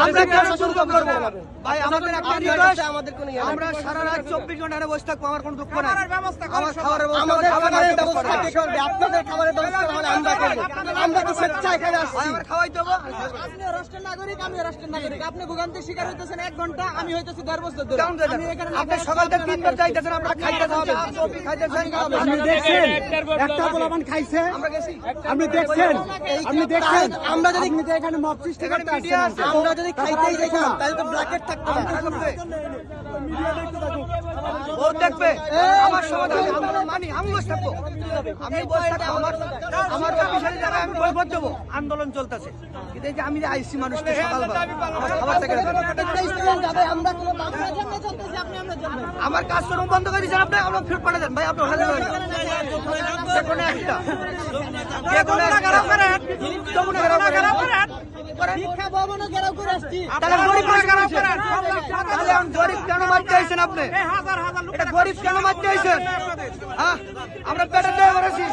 আমরা কেন দুর্ভোগ করবো ভাই? আমাদের একটা রিকোয়েস্ট, আমরা সারা রাত 24 ঘন্টা বসে থাকবো, আমার কোনো দুঃখ নাই। আমার খাবারের ব্যবস্থা কে করবে? আপনাদের খাবারের ব্যবস্থা হলে আমরা করবো। আমরা তো স্বেচ্ছায় এখানে আসছি। আমার খাওয়াই দেবো। আপনি রাষ্ট্রের নাগরিক, আমি রাষ্ট্রের নাগরিক। আপনি ভোগান্তির শিকার হইতেছেন 1 ঘন্টা, আমি হইতেছি 1.5 বছর ধরে। আপনি সকাল থেকে 3 বার যাইতেছেন, আমরা খাইতেছেন, কফি খাইতেছেন। আপনি দেখছেন একটা পোলাপান খাইছে, আপনি দেখছেন, আপনি দেখছেন। আমরা যদি আপনি তো এখানে মব সৃষ্টি করতে আসছেন। আমরা যদি খাইতেই দেখতাম তাহলে তো ব্ল্যাকেট থাকতো না। ও দেখবে আমার সমাধান, আমরা মানি, আমি বসে থাকবো, আমি বসে থাকবো। আমার অফিসের জায়গায় আমি বই করতে যাবো, আন্দোলন চলতেছে। কিন্তু এই যে আমি যে আইসি মানুষকে সকালবেলা আমার খাবার থেকে আমার কাজকর্ম বন্ধ করে দিয়েছেন আপনি, আমরা ফেরত পাঠিয়ে দেন ভাই। আপনি হাজার যে কোনো একটা, যে কোনো একটা যমুনা ঘেরাও করেন। তাহলে গরিব কেন মারতে আইছেন আপনি? এটা গরিব কেন মারতে আইছেন? হ্যাঁ, আমরা পেটের দায়ে করেছি।